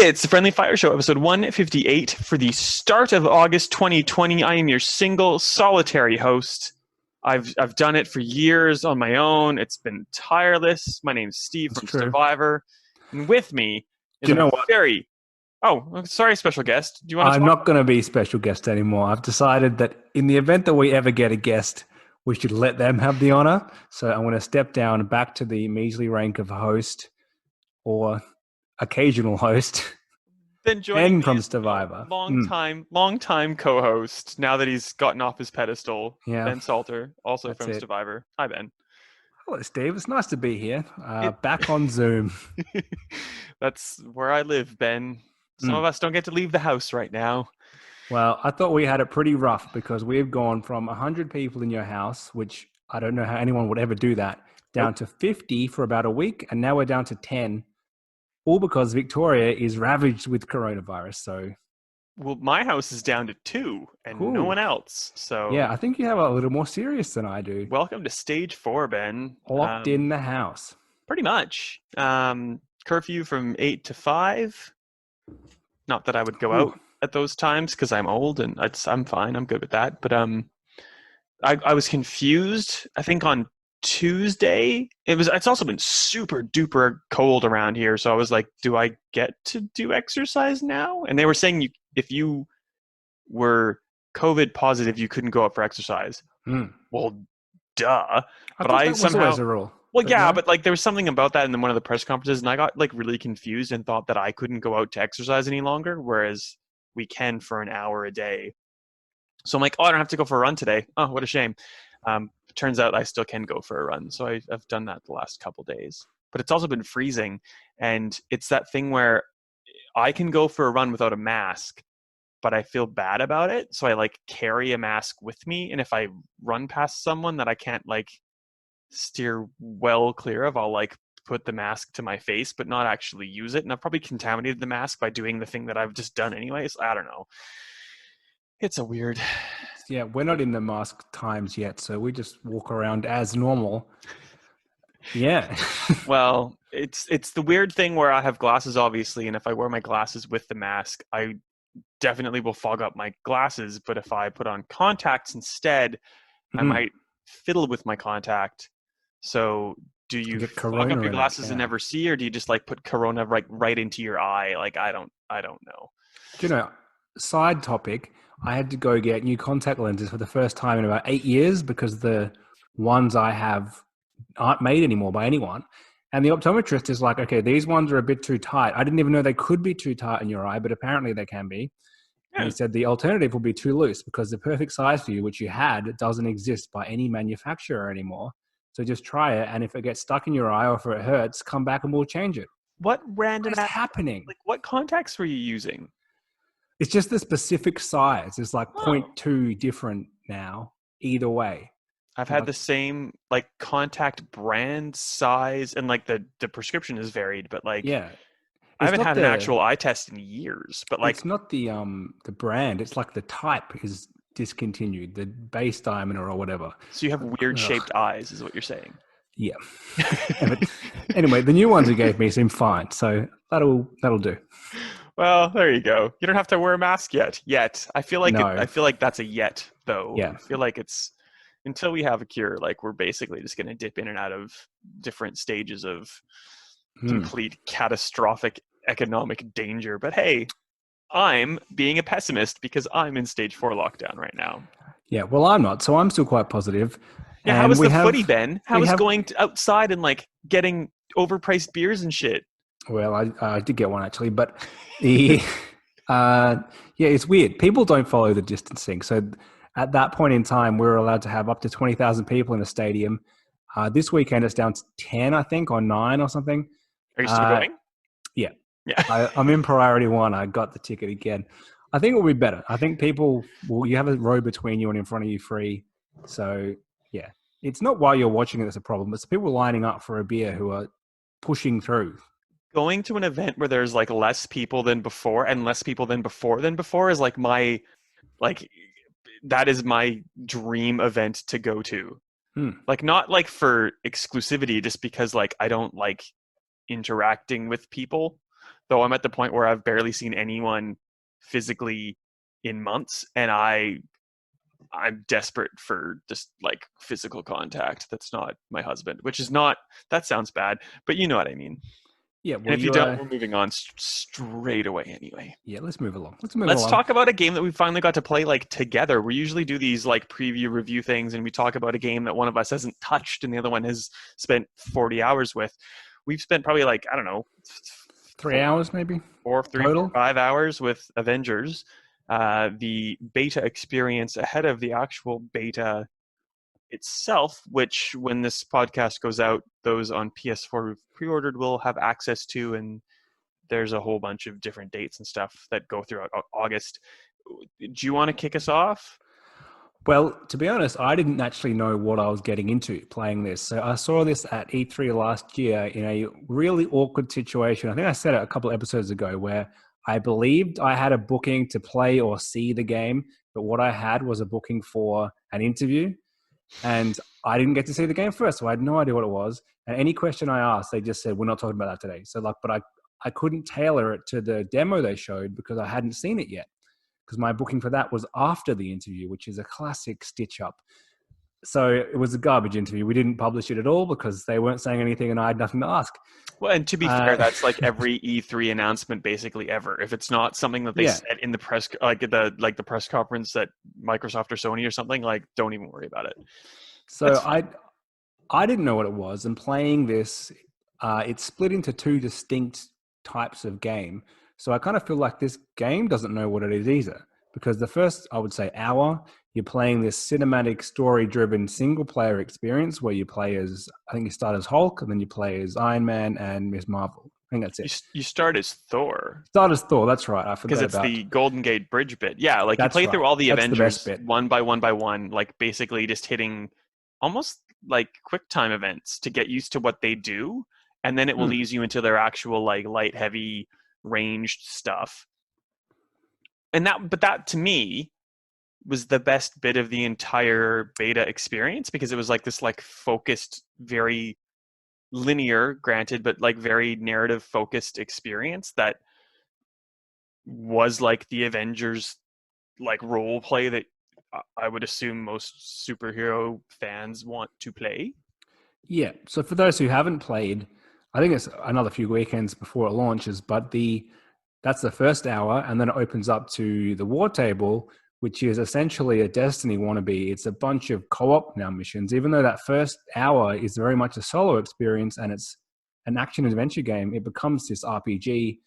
It's the Friendly Fire Show, episode 158 for the start of August 2020. I am your single, solitary host. I've done it for years on my own. It's been tireless. My name's Steve That's from true. Stevivor. And with me is Do you know a what? very... Oh, sorry, special guest. Do you want to I'm talk? not going to be special guest anymore. I've decided that in the event that we ever get a guest, we should let them have the honor. So I'm going to step down back to the measly rank of host or occasional host. Then joining Ben me from is Stevivor. long time co-host, now that he's gotten off his pedestal, Yeah, Ben Salter, also that's from it. Stevivor. Hi, Ben. Hello, Steve. It's nice to be here. It- Back on Zoom. That's where I live, Ben. Some Mm. of us don't get to leave the house right now. Well, I thought we had it pretty rough because we've gone from 100 people in your house, which I don't know how anyone would ever do that, down Nope. to 50 for about a week, and now we're down to 10. All because Victoria is ravaged with coronavirus. So, Well, my house is down to 2 and no cool. one else. So, Yeah, I think you have a little more serious than I do. welcome to stage 4, Ben. Locked in the house. Pretty much. Curfew from 8 to 5. Not that I would go Ooh. out at those times because I'm old and I'm fine. I'm good with that. But I was confused. I think on Tuesday it's also been super duper cold around here, so I was like, do I get to do exercise now? And they were saying if you were COVID positive, you couldn't go out for exercise. Well, duh. I But thought I that was somehow always a rule. well, But yeah, no? but like there was something about that in one of the press conferences, and I got like really confused and thought that I couldn't go out to exercise any longer, whereas we can for an hour a day. So I'm like, oh, I don't have to go for a run today. Oh, what a shame. Turns out I still can go for a run. So I've done that the last couple days. But it's also been freezing. And it's that thing where I can go for a run without a mask, but I feel bad about it. So I like carry a mask with me. And if I run past someone that I can't like steer well clear of, I'll like put the mask to my face, but not actually use it. And I've probably contaminated the mask by doing the thing that I've just done anyways. I don't know. It's a weird... Yeah, we're not in the mask times yet, so we just walk around as normal. Yeah. Well, it's the weird thing where I have glasses, obviously, and if I wear my glasses with the mask, I definitely will fog up my glasses. But if I put on contacts instead, I might fiddle with my contact. So do you Get fog corona up your in it, glasses and yeah. never see, or do you just like put corona right into your eye? Like I don't know. Do you know, side topic, I had to go get new contact lenses for the first time in about 8 years because the ones I have aren't made anymore by anyone. And the optometrist is like, okay, these ones are a bit too tight. I didn't even know they could be too tight in your eye, but apparently they can be. And Yeah. he said the alternative will be too loose because the perfect size for you, which you had, doesn't exist by any manufacturer anymore. So just try it. And if it gets stuck in your eye or if it hurts, come back and we'll change it. What random What is happening? like what contacts were you using? It's just the specific size. It's like Oh. 0.2 different now, either way. I've had the same like contact brand size, and like the prescription is varied, but like Yeah. I It's haven't not had an the actual eye test in years. But like it's not the brand. It's like the type is discontinued, the base diameter or whatever. so you have weird Ugh. shaped eyes, is what you're saying. Yeah. But anyway, the new ones you gave me seem fine, so that'll do. Well, there you go. You don't have to wear a mask yet. I feel like No. I feel like that's a yet though. Yeah. I feel like it's until we have a cure, like we're basically just going to dip in and out of different stages of complete catastrophic economic danger. But hey, I'm being a pessimist because I'm in stage 4 lockdown right now. Yeah, well, I'm not, so I'm still quite positive. Yeah, And how was we the have- footy, Ben? How we was have- going outside and like getting overpriced beers and shit? Well, I did get one actually, but the yeah, it's weird. People don't follow the distancing. So at that point in time, we were allowed to have up to 20,000 people in a stadium. This weekend, it's down to 10, I think, or 9 or something. Are you still going? Yeah. Yeah. I'm in priority 1. I got the ticket again. I think it will be better. I think people you have a row between you and in front of you free. So yeah, it's not while you're watching it that's a problem. It's people lining up for a beer who are pushing through. Going to an event where there's like less people than before and less people than before is like my like that is my dream event to go to. Like not like for exclusivity, just because like I don't like interacting with people. though I'm at the point where I've barely seen anyone physically in months, and I'm desperate for just like physical contact. That's not my husband, which is not, that sounds bad, but you know what I mean. Yeah, And well, if you don't, we're moving on straight away anyway. yeah, let's move along. Let's move Let's along. talk about a game that we finally got to play like together. We usually do these like preview review things and we talk about a game that one of us hasn't touched and the other one has spent 40 hours with. We've spent probably like, I don't know, 3 hours maybe three, total. 5 hours with Avengers. The beta experience ahead of the actual beta itself, which when this podcast goes out, those on PS4 who've pre-ordered will have access to, and there's a whole bunch of different dates and stuff that go throughout August. Do you want to kick us off? Well, to be honest, I didn't actually know what I was getting into playing this. So I saw this at E3 last year in a really awkward situation. I think I said it a couple of episodes ago where I believed I had a booking to play or see the game, but what I had was a booking for an interview. And I didn't get to see the game first, so I had no idea what it was. And any question I asked, they just said, "We're not talking about that today." So like, but I couldn't tailor it to the demo they showed because I hadn't seen it yet. Because my booking for that was after the interview, which is a classic stitch up. So it was a garbage interview. We didn't publish it at all because they weren't saying anything and I had nothing to ask. Well, and to be fair, that's like every E3 announcement basically ever. If it's not something that they said in the press, like the press conference that Microsoft or Sony or something, like don't even worry about it. So I didn't know what it was, and playing this, it's split into two distinct types of game. So I kind of feel like this game doesn't know what it is either, because the first, I would say, hour, you're playing this cinematic, story-driven single-player experience where you play as, I think you start as Hulk, and then you play as Iron Man and Ms. Marvel. I think that's it. You start as Thor. Start as Thor, that's right. I forgot because it's the Golden Gate Bridge bit. Yeah, like you play through all the Avengers one by one, like basically just hitting almost like quick time events to get used to what they do, and then it will ease you into their actual like light, heavy, ranged stuff. And that to me was the best bit of the entire beta experience because it was like this like focused, very linear, granted, but like very narrative focused experience that was like the Avengers like role play that I would assume most superhero fans want to play. Yeah. So for those who haven't played, I think it's another few weekends before it launches, but that's the first hour, and then it opens up to the War Table, which is essentially a Destiny wannabe. It's a bunch of co-op now missions, even though that first hour is very much a solo experience and it's an action adventure game. It becomes this RPG,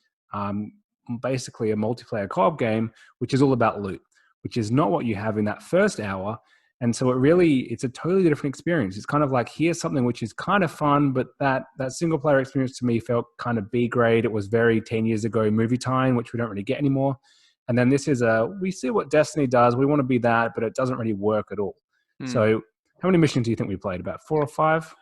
basically a multiplayer co-op game, which is all about loot, which is not what you have in that first hour. And so it's a totally different experience. It's kind of like, here's something which is kind of fun, but that single player experience to me felt kind of B grade. It was very 10 years ago movie time, which we don't really get anymore. And then this is we see what Destiny does. We want to be that, but it doesn't really work at all. So how many missions do you think we played? About 4 or 5?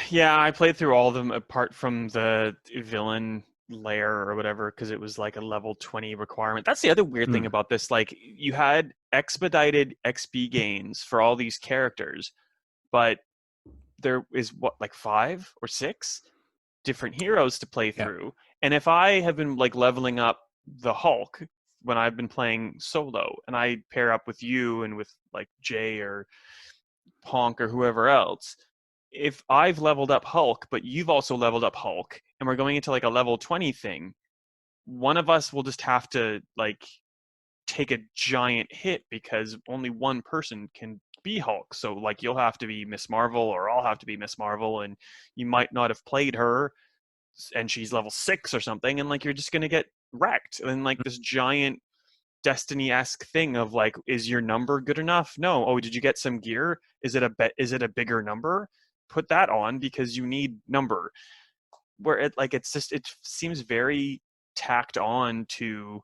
Yeah, I played through all of them apart from the villain layer or whatever, because it was like a level 20 requirement. That's the other weird thing about this. Like, you had expedited XP gains for all these characters, but there is like 5 or 6 different heroes to play through. And if I have been like leveling up the Hulk when I've been playing solo, and I pair up with you and with like Jay or Honk or whoever else, if I've leveled up Hulk, but you've also leveled up Hulk, and we're going into like a level 20 thing, one of us will just have to like take a giant hit because only one person can be Hulk. So like you'll have to be Miss Marvel or I'll have to be Miss Marvel, and you might not have played her and she's level 6 or something, and like you're just going to get wrecked. And like this giant Destiny-esque thing of like, is your number good enough? No. Oh, did you get some gear? Is it a bigger number? Put that on because you need number. Where it seems very tacked on to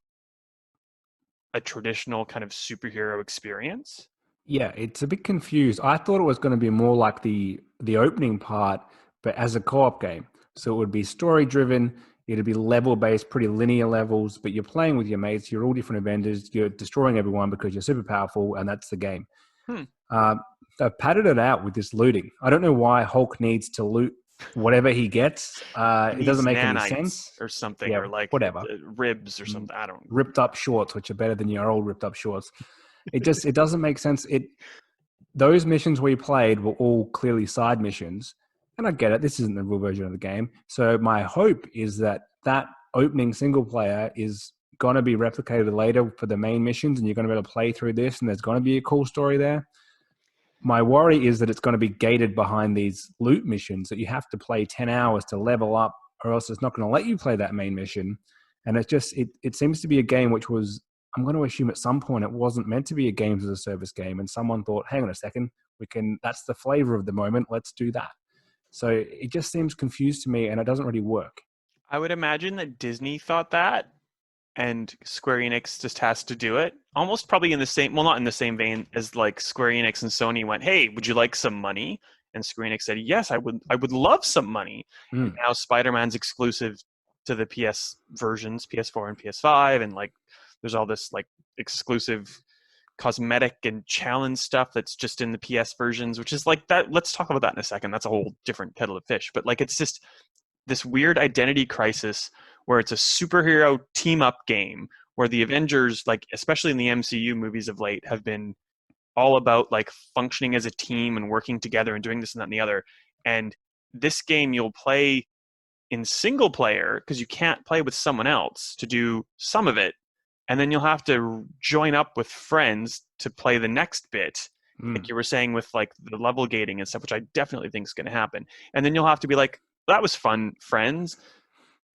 a traditional kind of superhero experience. Yeah, it's a bit confused. I thought it was going to be more like the opening part, but as a co-op game. So it would be story driven. It'd be level based, pretty linear levels, but you're playing with your mates. You're all different Avengers. You're destroying everyone because you're super powerful, and that's the game. They've padded it out with this looting. I don't know why Hulk needs to loot whatever he gets. He It doesn't needs make any nanites sense. or something, Yeah, or like whatever. ribs or something. I don't. Ripped up shorts, which are better than your old ripped up shorts. It doesn't make sense. Those missions we played were all clearly side missions, and I get it. This isn't the real version of the game. So my hope is that opening single player is going to be replicated later for the main missions, and you're going to be able to play through this, and there's going to be a cool story there. My worry is that it's going to be gated behind these loot missions that you have to play 10 hours to level up, or else it's not going to let you play that main mission. And it seems to be a game which was, I'm going to assume at some point it wasn't meant to be a games as a service game, and someone thought, hang on a second, that's the flavor of the moment, let's do that. So it just seems confused to me, and it doesn't really work. I would imagine that Disney thought that, and Square Enix just has to do it. Almost probably in the same, well, not in the same vein as like Square Enix and Sony went, "Hey, would you like some money?" And Square Enix said, "Yes, I would. I would love some money." And Mm. now Spider-Man's exclusive to the PS versions, PS4 and PS5, and like there's all this like exclusive cosmetic and challenge stuff that's just in the PS versions, which is like that. Let's talk about that in a second. That's a whole different kettle of fish. But like, it's just this weird identity crisis where it's a superhero team up game where the Avengers, like especially in the MCU movies of late, have been all about like functioning as a team and working together and doing this and that and the other. And this game you'll play in single player because you can't play with someone else to do some of it, and then you'll have to join up with friends to play the next bit, like Mm. you were saying with like the level gating and stuff, which I definitely think is going to happen. And then you'll have to be like, that was fun, friends.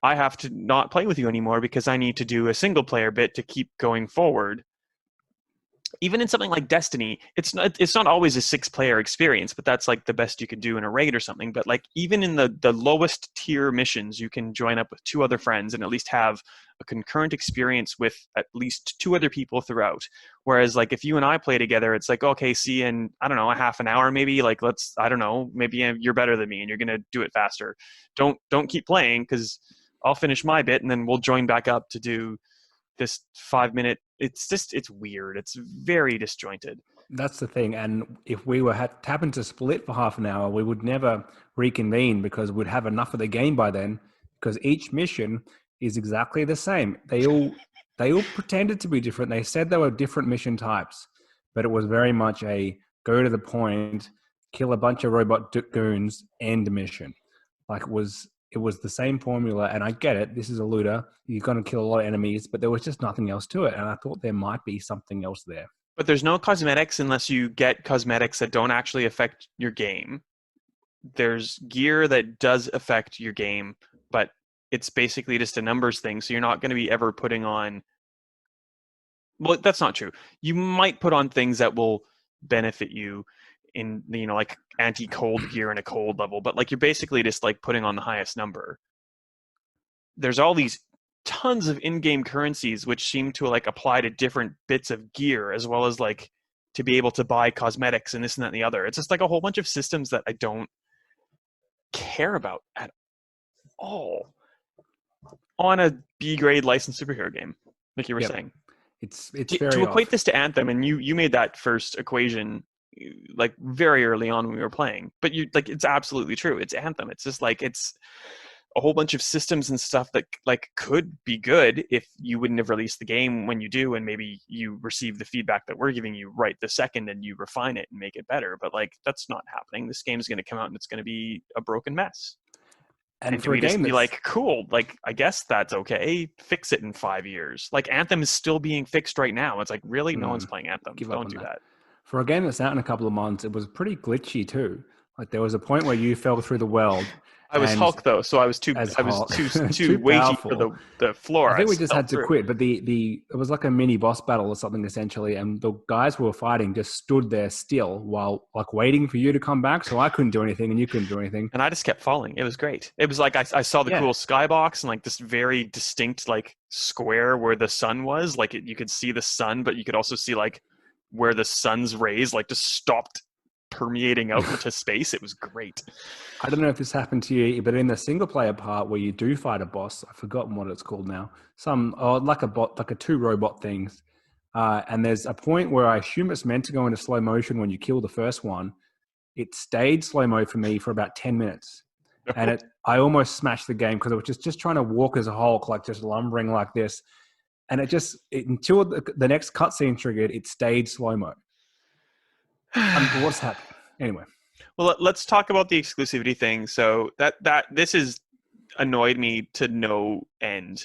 I have to not play with you anymore because I need to do a single player bit to keep going forward. Even in something like Destiny, it's not always a 6 player experience, but that's like the best you could do in a raid or something. But like even in the lowest tier missions, you can join up with 2 other friends and at least have a concurrent experience with at least 2 other people throughout. Whereas like if you and I play together, it's like, okay, see in, I don't know, a half an hour maybe, like let's, I don't know, maybe you're better than me and you're gonna do it faster. Don't keep playing because I'll finish my bit and then we'll join back up to do this 5 minute. It's weird. It's very disjointed. That's the thing. And if we were happened to split for half an hour, we would never reconvene because we'd have enough of the game by then. Because each mission is exactly the same. They all pretended to be different. They said they were different mission types, but it was very much a go to the point, kill a bunch of robot goons, end mission. Like it was the same formula, and I get it. This is a looter. You're going to kill a lot of enemies, but there was just nothing else to it. And I thought there might be something else there. But there's no cosmetics unless you get cosmetics that don't actually affect your game. There's gear that does affect your game, but it's basically just a numbers thing. So you're not going to be ever putting on. Well, that's not true. You might put on things that will benefit you in, like anti-cold gear in a cold level, but like you're basically just like putting on the highest number. There's all these tons of in-game currencies which seem to like apply to different bits of gear as well as like to be able to buy cosmetics and this and that and the other. It's just like a whole bunch of systems that I don't care about at all on a B grade licensed superhero game, like you were Yep. saying. It's To very equate off. this to Anthem, and you made that first equation like very early on when we were playing, but you like it's absolutely true. It's Anthem. It's just like it's a whole bunch of systems and stuff that like could be good if you wouldn't have released the game when you do, and maybe you receive the feedback that we're giving you right the second and you refine it and make it better. But like that's not happening. This game's going to come out and it's going to be a broken mess. And And do for a we just game be that's like, cool, like, I guess that's okay. Fix it in 5 years. Like, Anthem is still being fixed right now. It's like, really? No one's playing Anthem. give up Don't on do that. that. For a game that's out in a couple of months, it was pretty glitchy too. Like there was a point where you fell through the world I was and Hulk, though, so I was as Hulk, too too weighty for powerful. the floor. I I think we just fell had to through. quit. But it was like a mini boss battle or something essentially, and the guys who were fighting just stood there still while like waiting for you to come back. So I couldn't do anything, and you couldn't do anything. And I just kept falling. It was great. It was like I saw the Yeah, cool skybox and like this very distinct like square where the sun was. Like you could see the sun, but you could also see like where the sun's rays like just stopped permeating out into space. It was great. I don't know if this happened to you, but in the single player part where you do fight a boss, I've forgotten what it's called now. Like a bot, like a 2 robot things. And there's a point where I assume it's meant to go into slow motion when you kill the first one. It stayed slow mo for me for about 10 minutes. and I almost smashed the game because I was just trying to walk as a Hulk, like just lumbering like this, and until the next cutscene triggered, it stayed slow mo. What's happening anyway? Well, let's talk about the exclusivity thing. So that this is annoyed me to no end.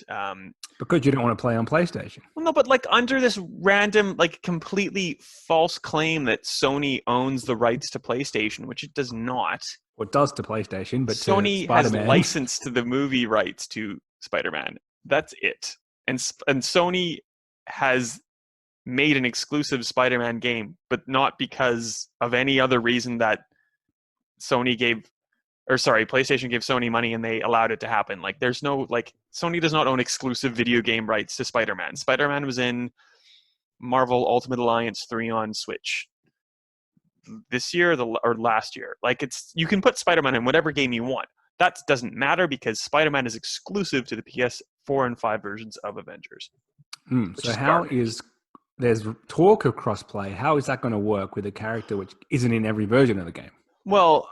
Because you don't want to play on PlayStation. Well, no, but like under this random, like completely false claim that Sony owns the rights to PlayStation, which it does not. Well, it does to PlayStation, but Sony to has Spider-Man, licensed the movie rights to Spider-Man. That's it. And Sony has made an exclusive Spider-Man game, but not because of any other reason that PlayStation gave Sony money and they allowed it to happen. Like, there's no, like, Sony does not own exclusive video game rights to Spider-Man. Spider-Man was in Marvel Ultimate Alliance 3 on Switch this year or last year. Like, you can put Spider-Man in whatever game you want. That doesn't matter because Spider-Man is exclusive to the PS4 and 5 versions of Avengers. So there's talk of crossplay. How is that going to work with a character which isn't in every version of the game? Well,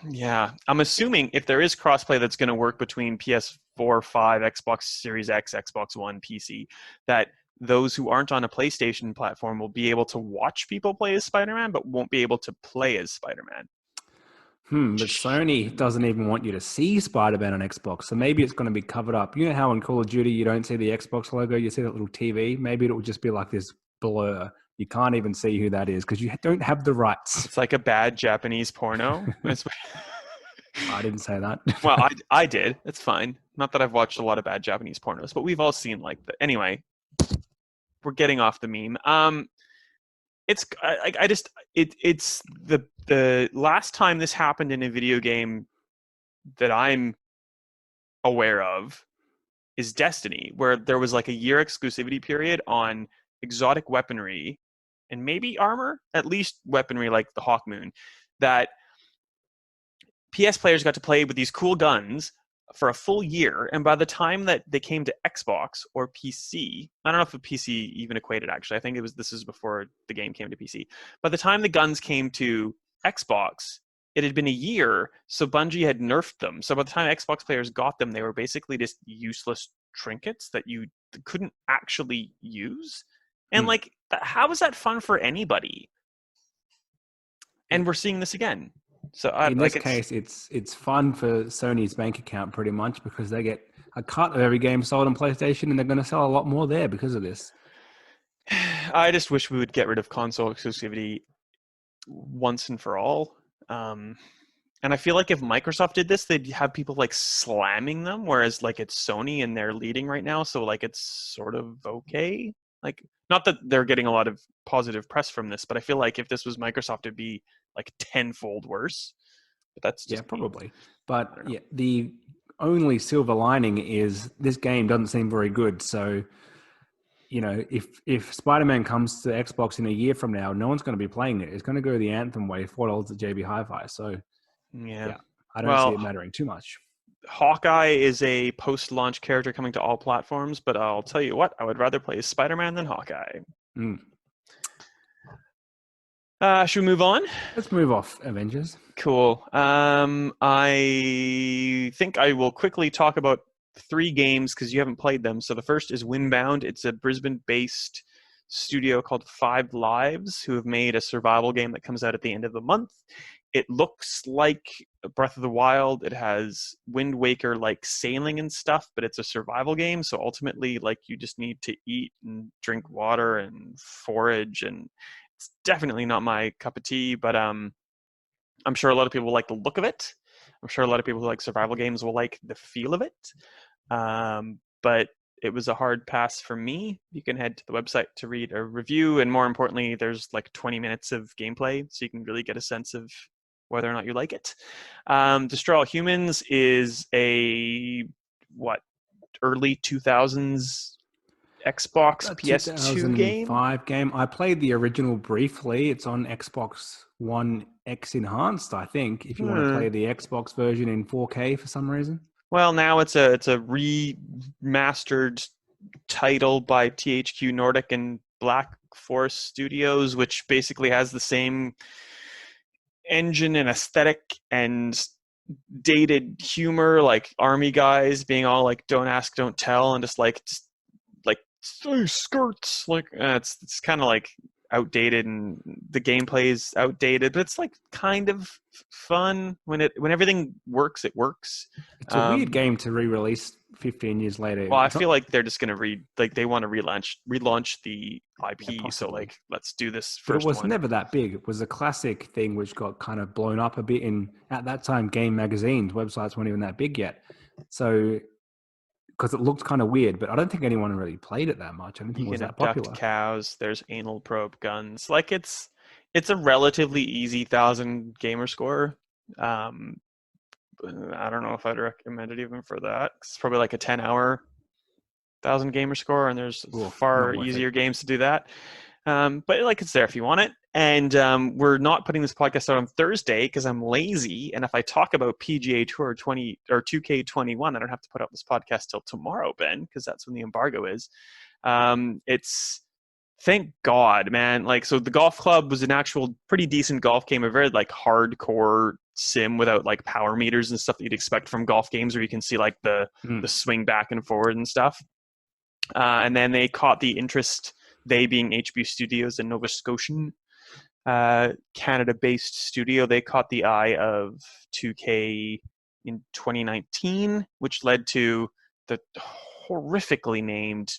yeah, I'm assuming if there is crossplay that's going to work between PS4, 5, Xbox Series X, Xbox One, PC, that those who aren't on a PlayStation platform will be able to watch people play as Spider-Man, but won't be able to play as Spider-Man. But Sony doesn't even want you to see Spider-Man on Xbox, so maybe it's going to be covered up. You know how in Call of Duty you don't see the Xbox logo, you see that little TV? Maybe it will just be like this blur. You can't even see who that is because you don't have the rights. It's like a bad Japanese porno. I didn't say that. Well, I did. It's fine. Not that I've watched a lot of bad Japanese pornos, but we've all seen like that. Anyway, we're getting off the meme. It's the last time this happened in a video game that I'm aware of is Destiny, where there was like a year exclusivity period on exotic weaponry and maybe armor, at least weaponry like the Hawkmoon, that PS players got to play with these cool guns for a full year, and by the time that they came to Xbox or PC, I don't know if the PC even equated actually. I think this is before the game came to PC. By the time the guns came to Xbox, it had been a year, so Bungie had nerfed them. So by the time Xbox players got them, they were basically just useless trinkets that you couldn't actually use. And like, how is that fun for anybody? And we're seeing this again. So in this case, it's fun for Sony's bank account pretty much because they get a cut of every game sold on PlayStation, and they're going to sell a lot more there because of this. I just wish we would get rid of console exclusivity once and for all. And I feel like if Microsoft did this, they'd have people like slamming them, whereas like it's Sony and they're leading right now, so like it's sort of okay. Like, not that they're getting a lot of positive press from this, but I feel like if this was Microsoft, it'd be like tenfold worse. But that's just probably. But yeah, the only silver lining is this game doesn't seem very good. So, you know, if Spider-Man comes to Xbox in a year from now, no one's going to be playing it. It's going to go the Anthem way, $4 at JB Hi-Fi. So, yeah I don't see it mattering too much. Hawkeye is a post-launch character coming to all platforms, but I'll tell you what, I would rather play Spider-Man than Hawkeye. Should we move on? Let's move off Avengers. Cool. I think I will quickly talk about 3 games because you haven't played them. So the first is Windbound. It's a Brisbane-based studio called 5 Lives who have made a survival game that comes out at the end of the month. It looks like Breath of the Wild. It has Wind Waker like sailing and stuff, but it's a survival game. So ultimately, like, you just need to eat and drink water and forage, and it's definitely not my cup of tea, but I'm sure a lot of people like the look of it. I'm sure a lot of people who like survival games will like the feel of it. But it was a hard pass for me. You can head to the website to read a review, and more importantly, there's like 20 minutes of gameplay, so you can really get a sense of whether or not you like it. Destroy All Humans is a early 2000s Xbox PS2 game. I played the original briefly. It's on Xbox One X Enhanced, I think, if you want to play the Xbox version in 4K for some reason. Well, now it's a remastered title by THQ Nordic and Black Forest Studios, which basically has the same engine and aesthetic and dated humor, like army guys being all like "don't ask, don't tell," and just like "Say skirts." Like it's kind of like outdated, and the gameplay is outdated, but it's like kind of fun when everything works. It works. It's a weird game to re-release 15 years later. Well, I It's not feel like they're just gonna they want to relaunch the yeah, IP. So possibly. like, let's do this But it first was one. never that big. It was a classic thing which got kind of blown up a bit in at that time. Game magazines, websites weren't even that big yet, so because it looked kind of weird. But I don't think anyone really played it that much. I don't think You it was can that abduct popular. cows. There's anal probe guns. Like it's a relatively easy 1,000 gamer score. Um, I don't know if I'd recommend it even for that. It's probably like a 10-hour 1,000 gamer score, and there's Ooh, not far worth it. easier games to do that. But like, it's there if you want it. And we're not putting this podcast out on Thursday because I'm lazy. And if I talk about PGA Tour 20 or 2K21, I don't have to put out this podcast till tomorrow, Ben, because that's when the embargo is. It's thank God, man. Like, so the golf club was an actual pretty decent golf game, a very like hardcore sim without like power meters and stuff that you'd expect from golf games, where you can see like the Mm. swing back and forward and stuff. And then they caught the interest, they being HB Studios, a Nova Scotian Canada-based studio. They caught the eye of 2K in 2019, which led to the horrifically named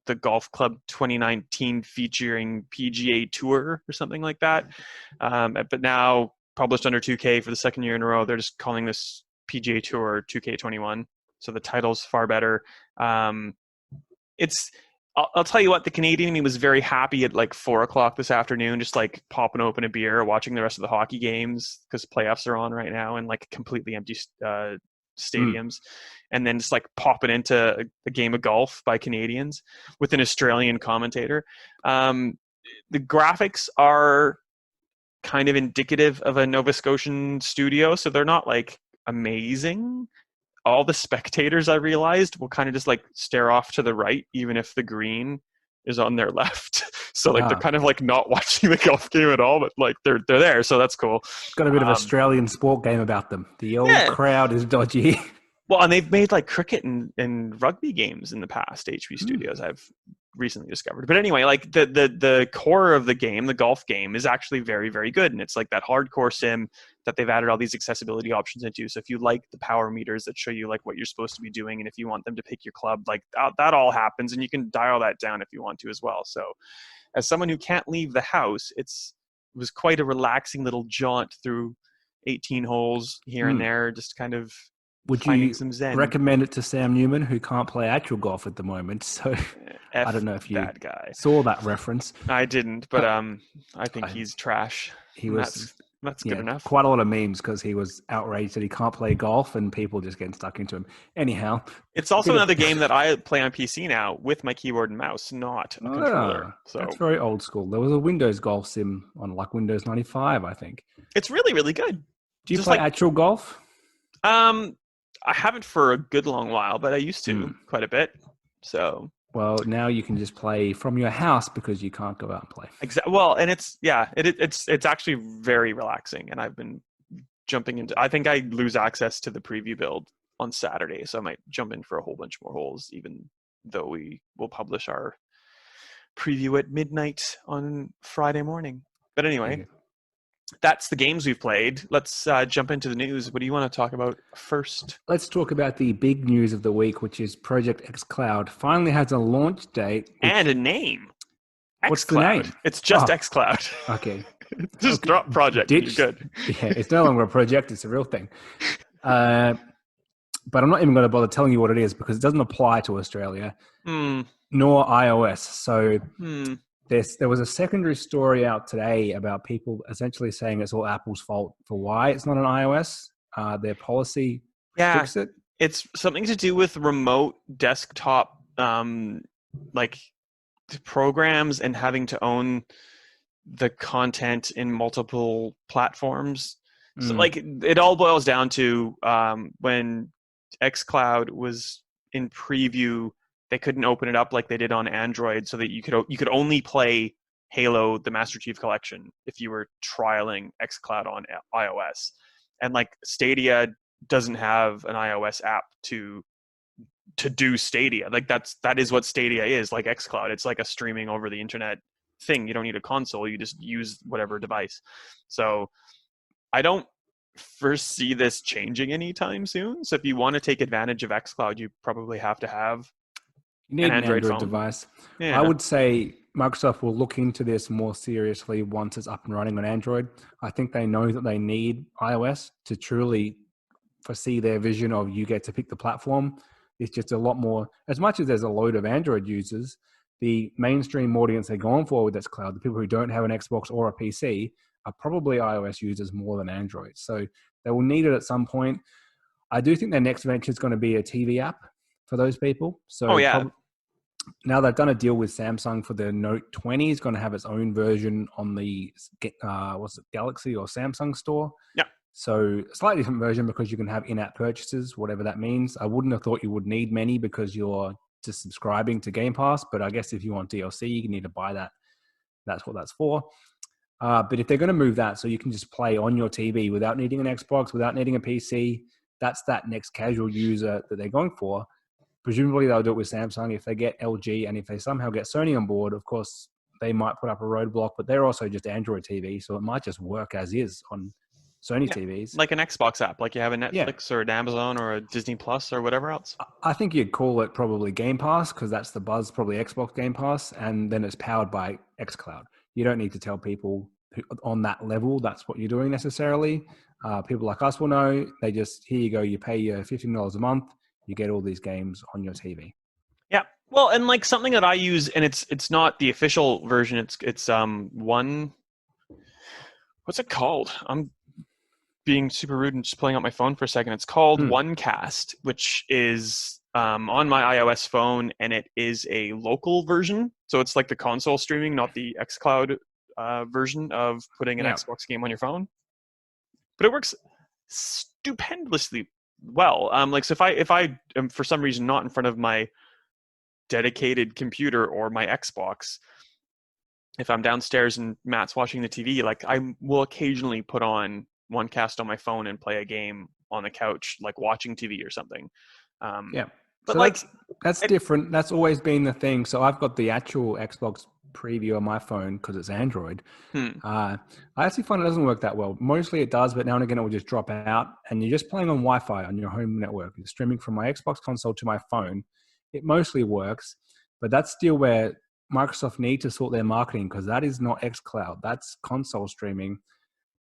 the Golf Club 2019 featuring PGA Tour or something like that. But now published under 2K for the second year in a row, they're just calling this PGA Tour 2K21. So the title's far better. It's I'll tell you what, the Canadian in me was very happy at like 4 o'clock this afternoon, just like popping open a beer, watching the rest of the hockey games because playoffs are on right now and like completely empty Mm. stadiums, and then just like popping into a game of golf by Canadians with an Australian commentator. The graphics are kind of indicative of a Nova Scotian studio, so they're not like amazing. All the spectators, I realized, will kind of just like stare off to the right, even if the green is on their left. So like they're Ah, kind of like not watching the golf game at all, but like they're there, so that's cool. got a bit of Um, Australian sport game about them. The old yeah. crowd is dodgy. Well, and they've made like cricket and rugby games in the past. HB Mm. Studios, I've recently discovered. But anyway, like the core of the game, the golf game, is actually very very good, and it's like that hardcore sim that they've added all these accessibility options into. So if you like the power meters that show you like what you're supposed to be doing, and if you want them to pick your club, like that all happens, and you can dial that down if you want to as well. So as someone who can't leave the house, it was quite a relaxing little jaunt through 18 holes here and Mm. there, just kind of Would finding you some zen. recommend it to Sam Newman, who can't play actual golf at the moment? So I F don't know if you that guy. saw that reference. I didn't, but I think I- he's trash. he And was, that's good yeah, enough. quite a lot of memes because he was outraged that he can't play golf and people just getting stuck into him. Anyhow, It's also bit of another game that I play on PC now with my keyboard and mouse, not a controller. that's So very old school. There was a Windows golf sim on like Windows 95, I think. it's really, really good. Do you Just play like actual golf? um I haven't for a good long while, but I used to quite a bit. So Well, now you can just play from your house because you can't go out and play. well, and it's actually very relaxing, and I've been jumping into. I think I lose access to the preview build on Saturday, so I might jump in for a whole bunch more holes, even though we will publish our preview at midnight on Friday morning. But anyway, that's the games we've played. Let's jump into the news. What do you want to talk about first? Let's talk about the big news of the week, which is Project xCloud finally has a launch date. And a name. What's the xCloud. name? It's just Oh, xCloud. okay. Just Okay. drop project. Ditch. You're good. Yeah, it's no longer a project; it's a real thing. But I'm not even going to bother telling you what it is because it doesn't apply to Australia nor iOS. So there was a secondary story out today about people essentially saying it's all Apple's fault for why it's not an iOS. Their policy to Yeah, fix it. it's something to do with remote desktop like programs and having to own the content in multiple platforms. So like it all boils down to when xCloud was in preview, they couldn't open it up like they did on Android, so that you could only play Halo: The Master Chief Collection if you were trialing xCloud on iOS. And like Stadia doesn't have an iOS app to do Stadia. Like that is what Stadia is, like xCloud. It's like a streaming over the internet thing. You don't need a console. You just use whatever device. So I don't foresee this changing anytime soon. So if you want to take advantage of xCloud, you probably have to have You an need an Android Android phone. device. I Yeah. would say Microsoft will look into this more seriously once it's up and running on Android. I think they know that they need iOS to truly foresee their vision of you get to pick the platform. It's just a lot more, as much as there's a load of Android users, the mainstream audience they're going for with xCloud, the people who don't have an Xbox or a PC, are probably iOS users more than Android. So they will need it at some point. I do think their next venture is going to be a TV app for those people. Oh So yeah. now they've done a deal with Samsung for the Note 20. It's going to have its own version on the what's it, Galaxy or Samsung store. Yeah. So a slightly different version because you can have in-app purchases, whatever that means. I wouldn't have thought you would need many because you're just subscribing to Game Pass. But I guess if you want DLC, you need to buy that. That's what that's for. But if they're going to move that so you can just play on your TV without needing an Xbox, without needing a PC, that's that next casual user that they're going for. Presumably they'll do it with Samsung. If they get LG and if they somehow get Sony on board, of course, they might put up a roadblock, but they're also just Android TV. So it might just work as is on Sony Yeah. TVs. Like an Xbox app, like you have a Yeah. Netflix or an Amazon or a Disney Plus or whatever else. I think you'd call it probably Game Pass because that's the buzz, probably Xbox Game Pass. And then it's powered by xCloud. You don't need to tell people on that level that's what you're doing necessarily. People like us will know. They just, here you go, you pay your $15 a month, you get all these games on your TV. Yeah. Well, and like something that I use, and it's not the official version. It's one. What's it called? I'm being super rude and just pulling out my phone for a second. It's called OneCast, which is on my iOS phone, and it is a local version. So it's like the console streaming, not the xCloud version of putting an Xbox game on your phone. But it works stupendously well. Like so if I am for some reason not in front of my dedicated computer or my Xbox, if I'm downstairs and Matt's watching the TV, like I will occasionally put on OneCast on my phone and play a game on the couch, like watching TV or something. But so like that's different. That's always been the thing. So I've got the actual Xbox preview on my phone because it's Android. I actually find it doesn't work that well. Mostly it does, but now and again it will just drop out. And you're just playing on Wi-Fi on your home network. You're streaming from my Xbox console to my phone. It mostly works, but that's still where Microsoft need to sort their marketing because that is not xCloud. That's console streaming.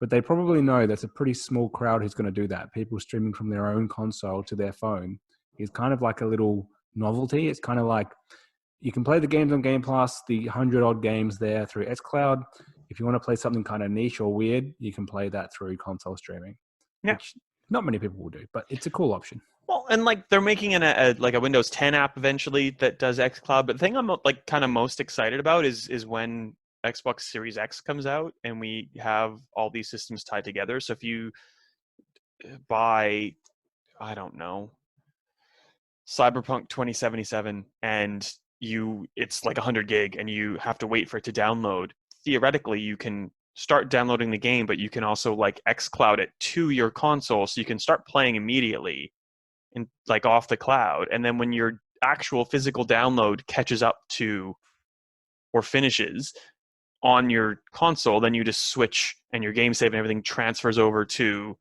But they probably know that's a pretty small crowd who's going to do that. People streaming from their own console to their phone is kind of like a little novelty. It's kind of like you can play the games on Game Pass, the 100-odd games there through xCloud. If you want to play something kind of niche or weird, you can play that through console streaming, which not many people will do, but it's a cool option. Well, and like they're making a Windows 10 app eventually that does xCloud. But the thing I'm like kind of most excited about is when Xbox Series X comes out and we have all these systems tied together. So if you buy, I don't know, Cyberpunk 2077 and it's like 100 gig and you have to wait for it to download, theoretically you can start downloading the game, but you can also like xCloud it to your console so you can start playing immediately and like off the cloud. And then when your actual physical download catches up to or finishes on your console, then you just switch and your game save and everything transfers over to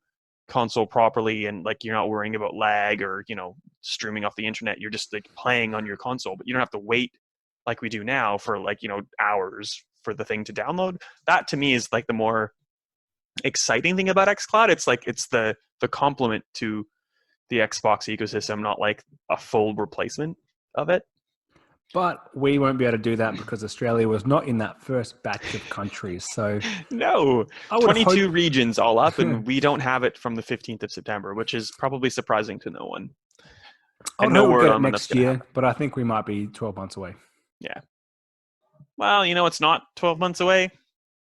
console properly, and like you're not worrying about lag or streaming off the internet. You're just like playing on your console, but you don't have to wait like we do now for like hours for the thing to download. That to me is like the more exciting thing about xCloud. It's like it's the complement to the Xbox ecosystem, not like a full replacement of it. But we won't be able to do that because Australia was not in that first batch of countries. So no, 22 regions all up, and we don't have it from the 15th of September, which is probably surprising to no one. And no word on next year, but I think we might be 12 months away. Yeah. Well, it's not 12 months away.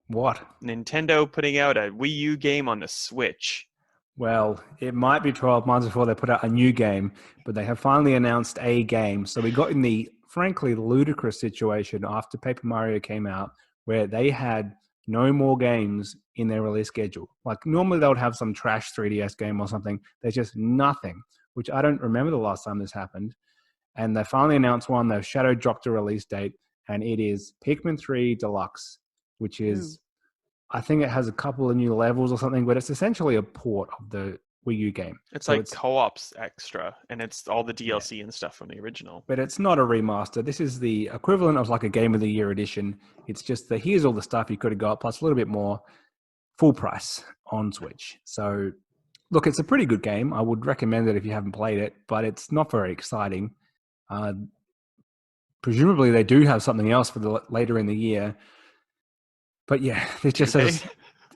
What? Nintendo putting out a Wii U game on the Switch. Well, it might be 12 months before they put out a new game, but they have finally announced a game. So we got in the frankly ludicrous situation after Paper Mario came out where they had no more games in their release schedule. Like normally they would have some trash 3DS game or something. There's just nothing, which I don't remember the last time this happened. And they finally announced one. They've shadow dropped a release date, and it is Pikmin 3 Deluxe, which Ooh. is, I think it has a couple of new levels or something, but it's essentially a port of the Wii U game. It's So like it's, co-ops extra, and it's all the yeah, DLC and stuff from the original. but it's not a remaster. This is the equivalent of like a Game of the Year edition. It's just that here's all the stuff you could have got, plus a little bit more, full price on Switch. So look, it's a pretty good game. I would recommend it if you haven't played it, but it's not very exciting. Uh, Presumably they do have something else for the later in the year. But yeah, it Do just they? says,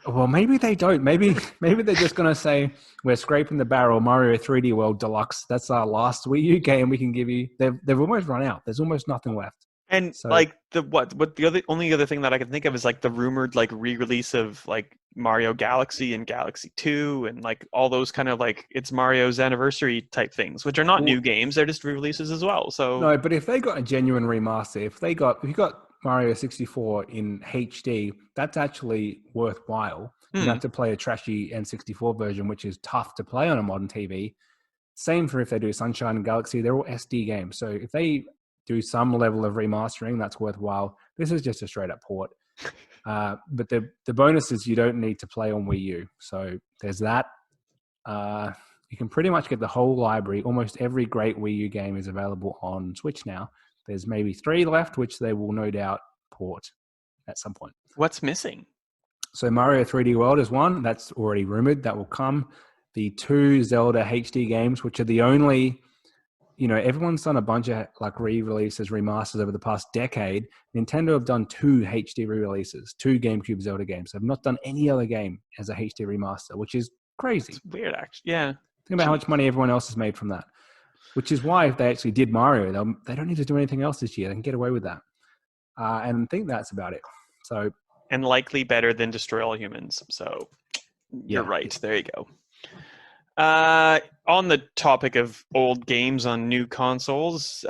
well, maybe they don't. Maybe they're just going to say, we're scraping the barrel, Mario 3D World Deluxe. That's our last Wii U game we can give you. They've almost run out. There's almost nothing left. And So, like what the only other thing that I can think of is like the rumored like re-release of like Mario Galaxy and Galaxy 2 and like all those kind of like it's Mario's anniversary type things, which are not well, new games, they're just re-releases as well. So no, but if they got a genuine remaster, if you got Mario 64 in HD, that's actually worthwhile. You don't hmm, have to play a trashy N64 version, which is tough to play on a modern TV. Same for if they do Sunshine and Galaxy, they're all SD games. So if they do some level of remastering, that's worthwhile. This is just a straight up port. But the bonus is you don't need to play on Wii U. So there's that. Uh, you can pretty much get the whole library. Almost every great Wii U game is available on Switch now. There's maybe 3 left, which they will no doubt port at some point. what's missing? So Mario 3D World is one that's already rumored that will come. The 2 Zelda HD games, which are the only, everyone's done a bunch of like re-releases, remasters over the past decade. Nintendo have done 2 HD re-releases, 2 GameCube Zelda games. They've not done any other game as a HD remaster, which is crazy. It's weird actually. Yeah. Think about how Gee. much money everyone else has made from that. Which is why if they actually did Mario, they don't need to do anything else this year. They can get away with that. And I think that's about it. So And likely better than Destroy All Humans. So you're yeah, right. There you go. On the topic of old games on new consoles,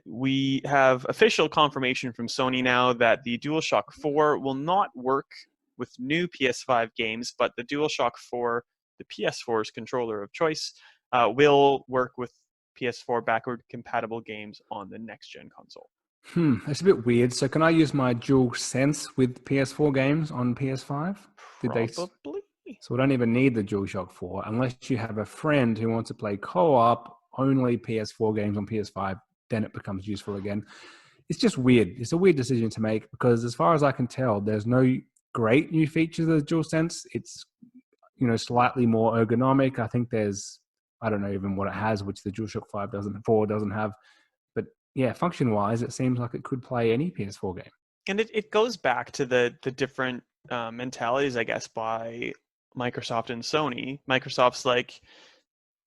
we have official confirmation from Sony now that the DualShock 4 will not work with new PS5 games, but the DualShock 4, the PS4's controller of choice, will work with PS4 backward compatible games on the next gen console. It's a bit weird. So can I use my Dual Sense with PS4 games on PS5? Did they? Probably. So we don't even need the DualShock 4 unless you have a friend who wants to play co-op only PS4 games on PS5. Then it becomes useful again. It's just weird. It's a weird decision to make because, as far as I can tell, there's no great new features of the DualSense. It's slightly more ergonomic. I think I don't know even what it has, which the DualShock 4 doesn't have. But yeah, function-wise, it seems like it could play any PS4 game. And it goes back to the different mentalities, I guess, by Microsoft and Sony. Microsoft's like,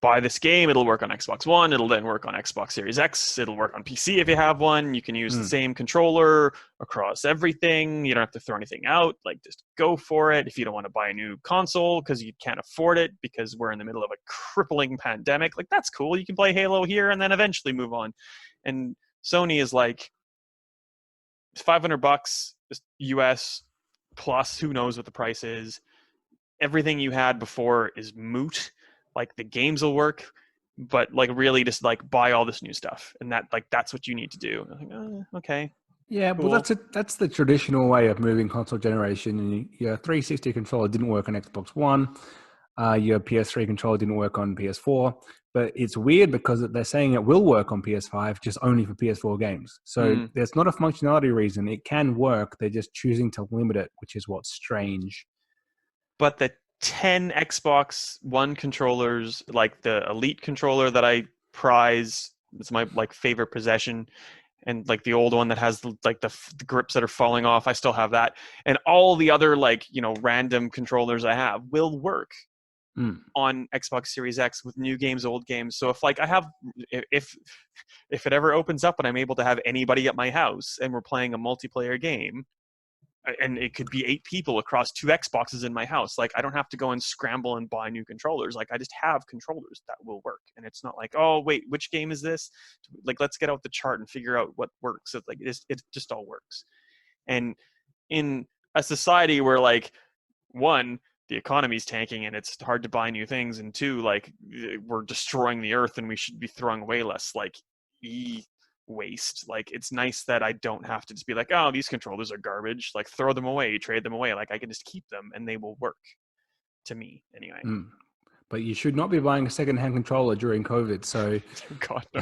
buy this game, it'll work on Xbox One, it'll then work on Xbox Series X, it'll work on PC if you have one. You can use the same controller across everything. You don't have to throw anything out. Like, just go for it. If you don't want to buy a new console because you can't afford it because we're in the middle of a crippling pandemic, like, that's cool. You can play Halo here and then eventually move on. And Sony is like, $500 US plus who knows what the price is. Everything you had before is moot. Like, the games will work, but like really just like buy all this new stuff, and that's what you need to do. I think, okay, Yeah, well, cool. that's the traditional way of moving console generation. And your 360 controller didn't work on Xbox One. Your PS3 controller didn't work on PS4. But it's weird because they're saying it will work on PS5, just only for PS4 games. So there's not a functionality reason. It can work. They're just choosing to limit it, which is what's strange. But the 10 Xbox One controllers, like the Elite controller that I prize, it's my like favorite possession, and like the old one that has the grips that are falling off, I still have that, and all the other like random controllers I have will work on Xbox Series X with new games, old games. So if like I have, if it ever opens up and I'm able to have anybody at my house and we're playing a multiplayer game, and it could be 8 people across 2 Xboxes in my house, like I don't have to go and scramble and buy new controllers. Like I just have controllers that will work, and it's not like, oh wait, which game is this? Like, let's get out the chart and figure out what works. It's like it just all works. And in a society where like one, the economy's tanking and it's hard to buy new things, and two, like we're destroying the earth and we should be throwing away less like waste. Like it's nice that I don't have to just be like, oh, these controllers are garbage, like throw them away, trade them away. Like I can just keep them and they will work, to me anyway. But you should not be buying a second-hand controller during COVID. So God, no.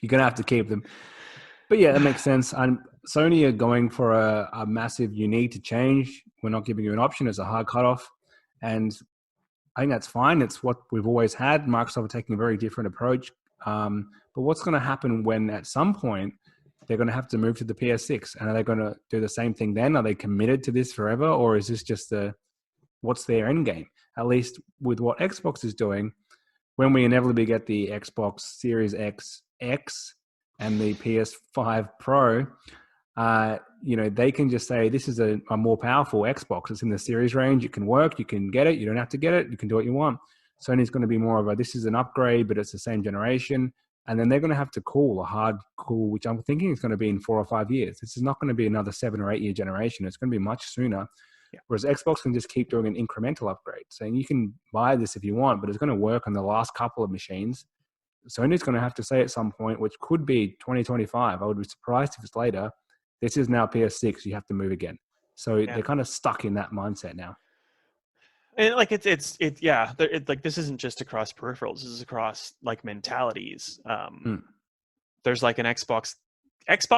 you're going to have to keep them. But yeah, that makes sense. Sony are going for a massive, you need to change. We're not giving you an option. It's a hard cutoff. And I think that's fine. It's what we've always had. Microsoft are taking a very different approach. But what's going to happen when at some point they're going to have to move to the PS6? And are they going to do the same thing then? Are they committed to this forever? Or is this just what's their end game? At least with what Xbox is doing, when we inevitably get the Xbox Series X and the PS5 Pro, they can just say, this is a more powerful Xbox. It's in the series range. It can work. You can get it. You don't have to get it. You can do what you want. Sony's going to be more of this is an upgrade, but it's the same generation. And then they're going to have to call a hard call, which I'm thinking is going to be in 4 or 5 years. This is not going to be another 7 or 8 year generation. It's going to be much sooner. Yeah. Whereas Xbox can just keep doing an incremental upgrade, saying you can buy this if you want, but it's going to work on the last couple of machines. Sony's going to have to say at some point, which could be 2025, I would be surprised if it's later, this is now PS6, you have to move again. So they're kind of stuck in that mindset now. And like like this isn't just across peripherals, this is across like mentalities. There's like an Xbox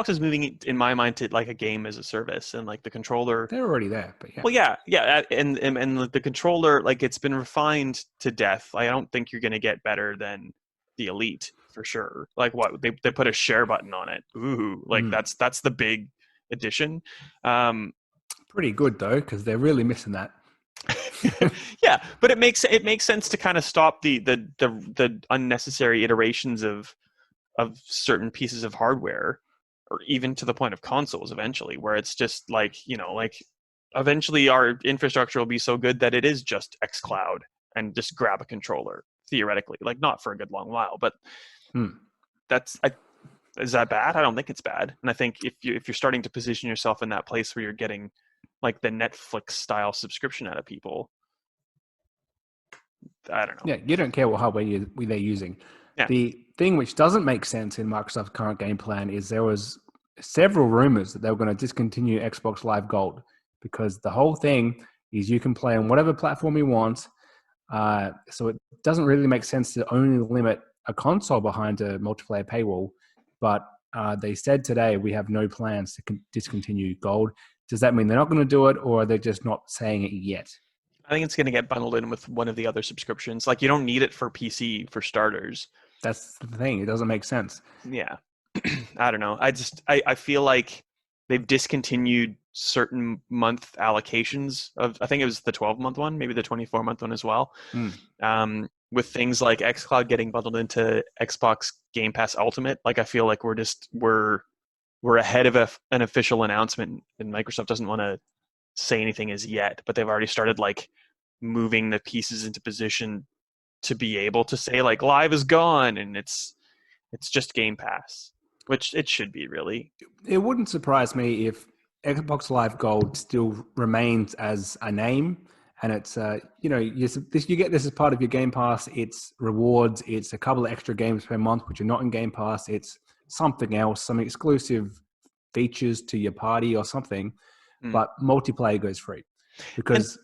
is moving in my mind to like a game as a service, and like the controller, they're already there, but yeah. Well, yeah, and the controller, like it's been refined to death. I don't think you're going to get better than the Elite for sure. Like what they put a share button on it. Ooh, like that's the big addition. Pretty good though, because they're really missing that. Yeah, but it makes sense to kind of stop the unnecessary iterations of certain pieces of hardware, or even to the point of consoles eventually, where it's just like, like eventually our infrastructure will be so good that it is just xCloud and just grab a controller, theoretically. Like not for a good long while, but is that bad? I don't think it's bad. And I think if you're starting to position yourself in that place where you're getting like the Netflix style subscription out of people, I don't know. Yeah, you don't care what hardware they're using. Yeah. The thing which doesn't make sense in Microsoft's current game plan is there was several rumors that they were going to discontinue Xbox Live Gold, because the whole thing is you can play on whatever platform you want. So it doesn't really make sense to only limit a console behind a multiplayer paywall. But they said today, we have no plans to discontinue Gold. Does that mean they're not going to do it, or are they just not saying it yet? I think it's going to get bundled in with one of the other subscriptions. Like you don't need it for PC for starters. That's the thing. It doesn't make sense. Yeah. I don't know. I feel like they've discontinued certain month allocations of, I think it was the 12-month one, maybe the 24-month one as well. With things like xCloud getting bundled into Xbox Game Pass Ultimate. Like I feel like we're ahead of an official announcement, and Microsoft doesn't want to say anything as yet, but they've already started like moving the pieces into position to be able to say like Live is gone and it's just Game Pass, which it should be really. It wouldn't surprise me if Xbox Live Gold still remains as a name, and it's you get this as part of your Game Pass. It's rewards. It's a couple of extra games per month which are not in Game Pass. It's something else, some exclusive features to your party or something. But multiplayer goes free because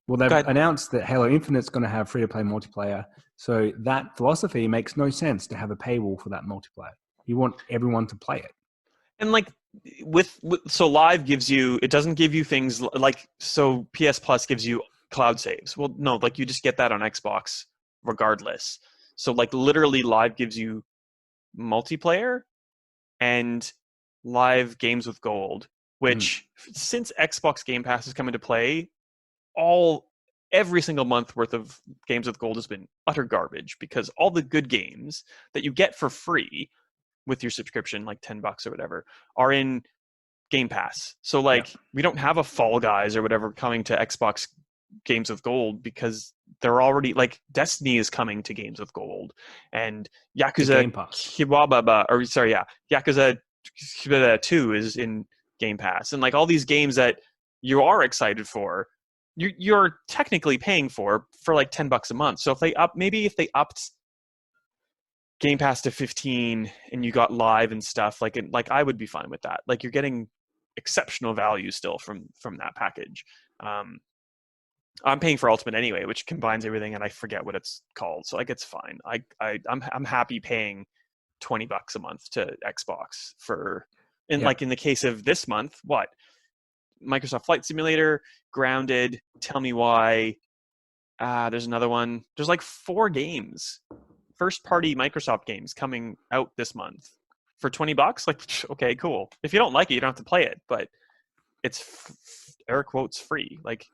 they've announced that Halo Infinite's going to have free-to-play multiplayer. So that philosophy makes no sense to have a paywall for that multiplayer. You want everyone to play it. And like so Live gives you, it doesn't give you things like, so PS Plus gives you cloud saves. Well, no, like you just get that on Xbox regardless. So like literally Live gives you multiplayer and Live games with gold, which since Xbox Game Pass has come into play, every single month worth of games with gold has been utter garbage, because all the good games that you get for free with your subscription, like $10 or whatever, are in Game Pass. So like we don't have a Fall Guys or whatever coming to Xbox games with gold, because they're already like Destiny is coming to games with gold, and Yakuza Yakuza 2 is in Game Pass, and like all these games that you are excited for, you're technically paying for like $10 a month. So if they upped Game Pass to 15 and you got live and stuff, like I would be fine with that. Like you're getting exceptional value still from that package. I'm paying for Ultimate anyway, which combines everything, and I forget what it's called, so like it's fine. I'm happy paying $20 a month to Xbox for, and like in the case of this month, what Microsoft Flight Simulator, Grounded, Tell Me Why. There's another one. There's like 4 games, first-party Microsoft games coming out this month for $20. Like, okay, cool. If you don't like it, you don't have to play it, but it's air quotes free. Like,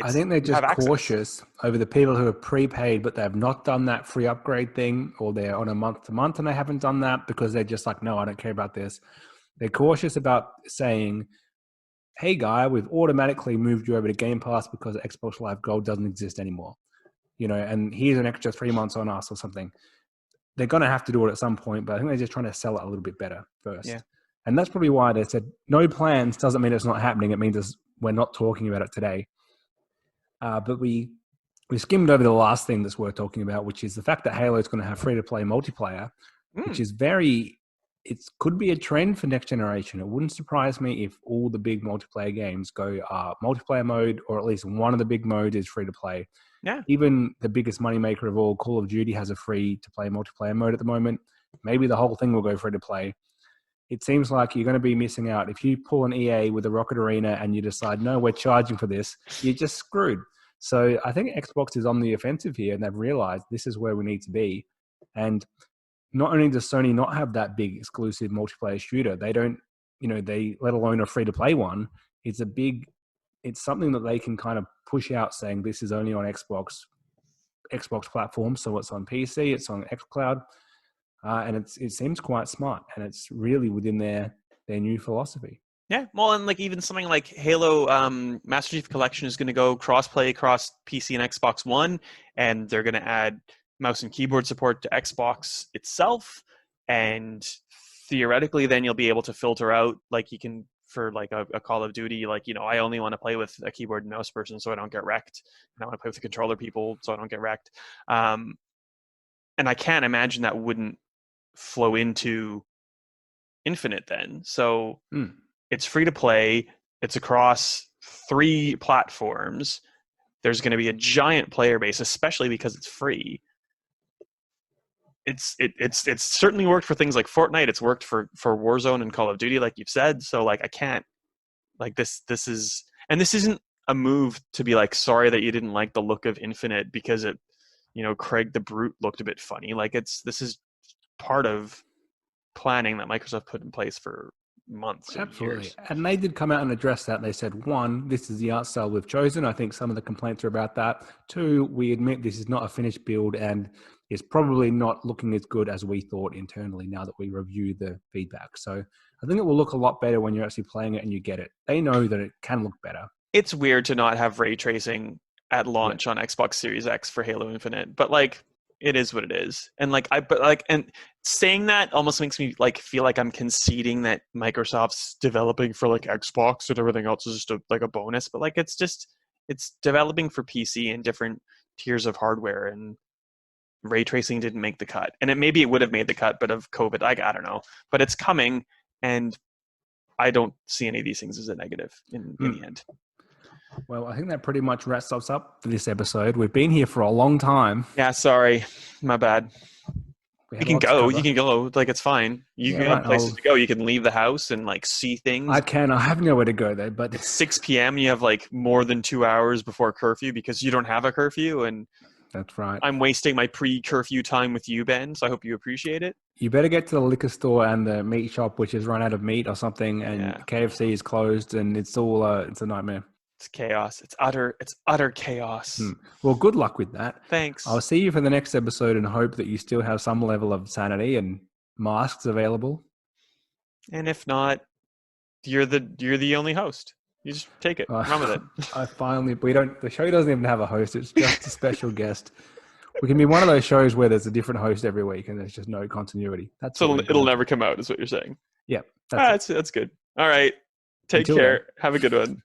I think they're just cautious over the people who are prepaid, but they have not done that free upgrade thing, or they're on a month-to-month and they haven't done that because they're just like, no, I don't care about this. They're cautious about saying, hey, guy, we've automatically moved you over to Game Pass because Xbox Live Gold doesn't exist anymore. And here's an extra 3 months on us or something. They're going to have to do it at some point, but I think they're just trying to sell it a little bit better first. Yeah. And that's probably why they said no plans doesn't mean it's not happening. It means we're not talking about it today. But we skimmed over the last thing that's worth talking about, which is the fact that Halo is going to have free-to-play multiplayer, which is it could be a trend for next generation. It wouldn't surprise me if all the big multiplayer games go multiplayer mode, or at least one of the big modes is free-to-play. Yeah. Even the biggest moneymaker of all, Call of Duty, has a free-to-play multiplayer mode at the moment. Maybe the whole thing will go free-to-play. It seems like you're going to be missing out. If you pull an EA with a Rocket Arena and you decide, no, we're charging for this, you're just screwed. So I think Xbox is on the offensive here, and they've realized this is where we need to be. And not only does Sony not have that big exclusive multiplayer shooter, they don't, they let alone a free-to-play one. It's something that they can kind of push out saying this is only on Xbox platform. So it's on PC, it's on xCloud. And it seems quite smart, and it's really within their new philosophy. Yeah, well, and like even something like Halo Master Chief Collection is going to go cross-play across PC and Xbox One, and they're going to add mouse and keyboard support to Xbox itself, and theoretically then you'll be able to filter out, like you can for like a Call of Duty, like, I only want to play with a keyboard and mouse person so I don't get wrecked, and I want to play with the controller people so I don't get wrecked. And I can't imagine that wouldn't flow into Infinite then. So it's free to play. It's across 3 platforms. There's going to be a giant player base, especially because it's free. It's certainly worked for things like Fortnite. It's worked for Warzone and Call of Duty, like you've said. So like I can't, like this isn't a move to be like, sorry that you didn't like the look of Infinite because it, Craig the Brute looked a bit funny. Like this is part of planning that Microsoft put in place for months. Absolutely. Years. And they did come out and address that. They said, 1, this is the art style we've chosen. I think some of the complaints are about that. 2, we admit this is not a finished build and it's probably not looking as good as we thought internally now that we review the feedback. So I think it will look a lot better when you're actually playing it and you get it. They know that it can look better. It's weird to not have ray tracing at launch on Xbox Series X for Halo Infinite, but like it is what it is. And and saying that almost makes me like feel like I'm conceding that Microsoft's developing for like Xbox and everything else is just a bonus, but like it's developing for PC and different tiers of hardware, and ray tracing didn't make the cut. And maybe it would have made the cut, but of COVID, I don't know. But it's coming, and I don't see any of these things as a negative in the end. Well, I think that pretty much wraps us up for this episode. We've been here for a long time. Yeah, sorry. My bad. You can go. Like, it's fine. You can have places to go. You can leave the house and, like, see things. I can. I have nowhere to go, though. But it's 6 p.m. You have, like, more than 2 hours before curfew because you don't have a curfew. And that's right. I'm wasting my pre-curfew time with you, Ben, so I hope you appreciate it. You better get to the liquor store and the meat shop, which has run out of meat or something, and KFC is closed, and it's all it's a nightmare. It's chaos. It's utter chaos. Well, good luck with that. Thanks. I'll see you for the next episode and hope that you still have some level of sanity and masks available. And if not, you're the only host. You just take it. Run with it. The show doesn't even have a host. It's just a special guest. We can be one of those shows where there's a different host every week and there's just no continuity. So it'll never come out is what you're saying. Yeah. That's good. All right. Take Until then. care. Have a good one.